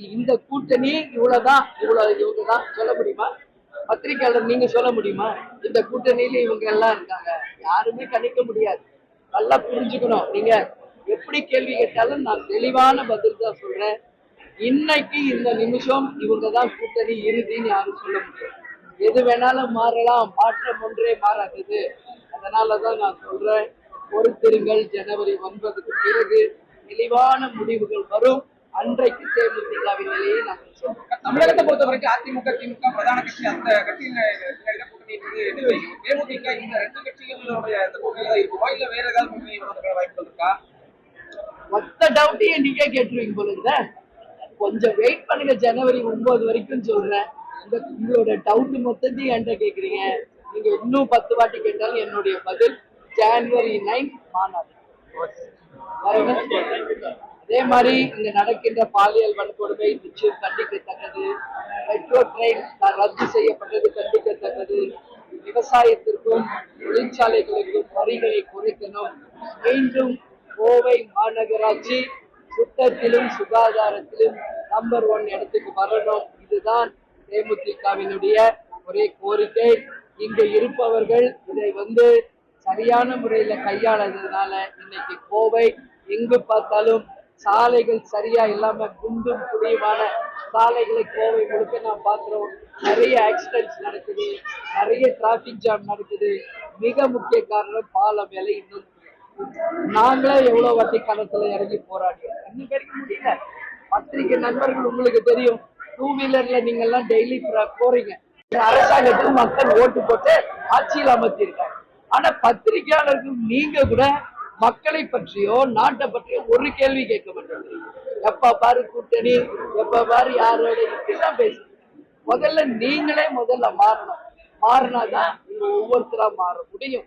இந்த கூட்டணி இவ்வளவுதான் இவங்கதான் சொல்ல முடியுமா? பத்திரிகையாளர் நீங்க சொல்ல முடியுமா? இந்த கூட்டணியில இவங்க எல்லாம் இருக்காங்க, யாருமே கணிக்க முடியாது. நல்லா புரிஞ்சுக்கணும். நீங்க எப்படி கேள்வி கேட்டாலும் நான் தெளிவான பதில் தான் சொல்றேன். இன்னைக்கு இந்த நிமிஷம் இவங்கதான் கூட்டணி இறுதின்னு யாரும் சொல்ல முடியாது. எது வேணாலும் மாறலாம், மாற்றம் ஒன்றே மாறாதது. அதனாலதான் நான் சொல்றேன், பொறுத்திருங்கள். ஜனவரி 9க்கு பிறகு தெளிவான முடிவுகள் வரும். அன்றைக்கு தேமுதிகவின் நிலையை நாங்கள் சொல்றோம். தமிழகத்தை பொறுத்த வரைக்கும் அதிமுக திமுக பிரதான கட்சி, அந்த கட்சியின் கூட்டணி தேமுதிக இந்த ரெண்டு கட்சிகளுடைய கூட்டணியில இருக்குமா இல்ல வேற ஏதாவது கூட்டணி வாய்ப்புகள் இருக்கா? மொத்த டவுட்டையும் நீங்க கேட்டுருவீங்க போல. கொஞ்சம் வெயிட் பண்ணுங்க, ஜனவரி 9 வரைக்கும் சொல்றேன். உங்களோட டவுட் மொத்தத்தையும் என்கிட்ட கேக்குறீங்க. நீங்க இன்னும் 10 வாட்டி கேட்டாலும் என்னுடைய பதில் ஜனவரி 9 மாநாடு. அதே மாதிரி இங்க நடக்கின்ற பாலியல் வன்கொடுமை நிச்சயம் கண்டிக்கத்தக்கது. மெட்ரோ ட்ரெயின் ரத்து செய்யப்பட்டது கண்டிக்கத்தக்கது. விவசாயத்திற்கும் தொழிற்சாலைகளுக்கும் வரிகளை குறைக்கணும். மீண்டும் கோவை மாநகராட்சி சுத்தத்திலும் சுகாதாரத்திலும் நம்பர் 1 இடத்துக்கு வரணும். இதுதான் தேமுதிகவினுடைய ஒரே கோரிக்கை. இங்கு இருப்பவர்கள் இதை சரியான முறையில கையாளதுனால இன்னைக்கு கோவை எங்கு பார்த்தாலும் சாலைகள் சரியா இல்லாம குண்டும் குழியுமான சாலைகளை கோவை முழுக்க நாம் பார்க்கிறோம். நிறைய ஆக்சிடென்ட்ஸ் நடக்குது, நிறைய டிராபிக் ஜாம் நடக்குது. மிக முக்கிய காரணம் பாலம் வேலை. இன்னும் நாங்களே எவ்வளவு வாட்டி களத்துல இறங்கி போராடுறோம், இன்னும் கிடைக்க முடியல. பத்திரிகை நண்பர்கள் உங்களுக்கு தெரியும், 2 வீலர்ல நீங்க எல்லாம் டெய்லி போறீங்க. அரசாங்கத்துக்கு மக்கள் ஓட்டு போட்டு ஆட்சியில் அமர்த்திருக்காங்க. ஆனா பத்திரிகையாளர்கள் நீங்க கூட மக்களை பற்றியோ நாட்டை பற்றியோ ஒரு கேள்வி கேட்க மாட்டேங்க. எப்ப பாரு கூட்டணி, எப்ப பாரு யாரோட இப்படிதான் பேசுறீங்க. நீங்களே முதல்ல மாறணும். மாறினாதான் இங்க ஒவ்வொருத்தரா மாற முடியும்.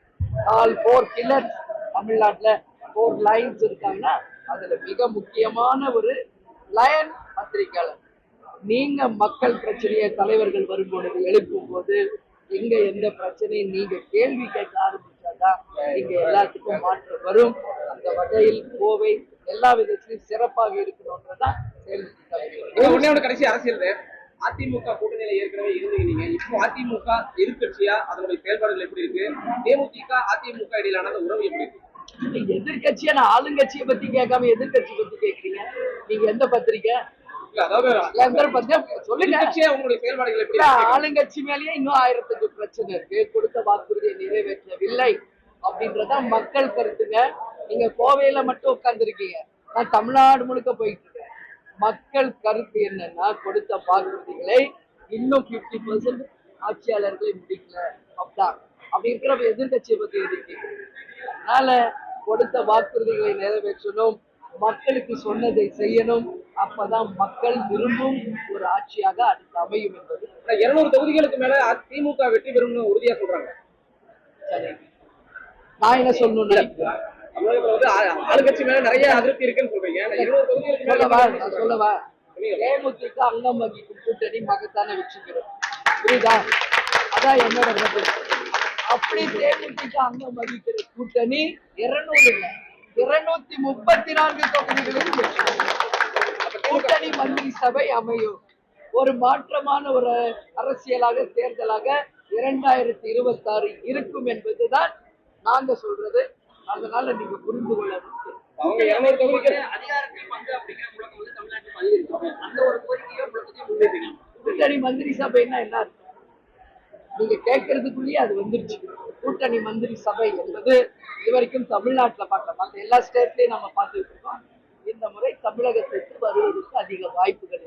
4 பில்லர்ஸ் தமிழ்நாட்டுல 4 லைன்ஸ் இருக்காங்கன்னா அதுல மிக முக்கியமான ஒரு லயன் பத்திரிகையாளர். நீங்க மக்கள் பிரச்சனையை தலைவர்கள் வரும்பொழுது எழுப்பும் போது எங்க எந்த பிரச்சனையும் நீங்க கேள்வி கேட்க ஆரம்பிச்சாதான் இங்க எல்லாத்துக்கும் மாற்றம் வரும். அந்த வகையில் கோவை எல்லா விதத்திலும் சிறப்பாக இருக்கணும்ன்றதான் கடைசி அரசியல் அதிமுக கூட்டணியில ஏற்கனவே இருந்தீங்க. இப்போ அதிமுக எதிர்கட்சியா அதனுடைய செயல்பாடுகள் எப்படி இருக்கு? தேமுதிக அதிமுக இடையிலான உறவு எப்படி இருக்கு? எதிர்கட்சியா நான் ஆளுங்கட்சியை பத்தி கேட்காம எதிர்கட்சி பத்தி கேட்கறீங்க. நீங்க எந்த பத்திரிக்கை? ஆளுங்கட்சி மேலேயே இன்னும் 1000 பிரச்சனை இருக்கு. கொடுத்த வாக்குறுதியை நிறைவேற்றவில்லை அப்படின்றத மக்கள் கருத்துங்க. நீங்க கோவையில மட்டும் உட்கார்ந்து இருக்கீங்க, நான் தமிழ்நாடு முழுக்க போயிட்டு இருக்கேன். மக்கள் கருத்து என்னன்னா, கொடுத்த வாக்குறுதிகளை இன்னும் 50% ஆட்சியாளர்களை முடிக்கல. அப்படி இருக்கிற எதிர்கட்சியை பத்தி இருக்கீங்க. அதனால கொடுத்த வாக்குறுதிகளை நிறைவேற்றணும், மக்களுக்கு சொன்னதை செய்யணும். அப்பதான் மக்கள் விரும்பும் ஒரு ஆட்சியாக அடுத்து அமையும் என்பது. 200 தொகுதிகளுக்கு மேல திமுக வெற்றி பெறும் உறுதியா சொல்றாங்க. சரி, நான் என்ன சொல்லணும்? ஆளுங்கட்சி மேல நிறைய அதிருப்தி இருக்குன்னு சொல்றீங்க. சொல்லவா? தேமுதிக அங்கம் வகிக்கும் கூட்டணி மகத்தான வெற்றி பெறும். புரியுதா? அதான் என்னோட கருத்து. அப்படி தேமுதிக அங்கம் வகிக்கிற கூட்டணி 200 இல்ல, 234 தொகுதிகளில் கூட்டணி மந்திரி சபை அமையும். ஒரு மாற்றமான ஒரு அரசியலாக தேர்தலாக 2026 இருக்கும் என்பதுதான் நாங்க சொல்றது. அதனால நீங்க புரிந்து கொள்ள கூட்டணி மந்திரி சபைன்னா என்ன அர்த்தம்? நீங்க கேட்கறதுக்குள்ளேயே அது வந்துருச்சு. கூட்டணி மந்திரி சபை என்பது இதுவரைக்கும் தமிழ்நாட்டில் பார்க்கலாம், எல்லா ஸ்டேட்லயும் நம்ம பார்த்துட்டு இருக்கோம். இந்த முறை தமிழகத்திற்கு வருவதற்கு அதிக வாய்ப்புகள்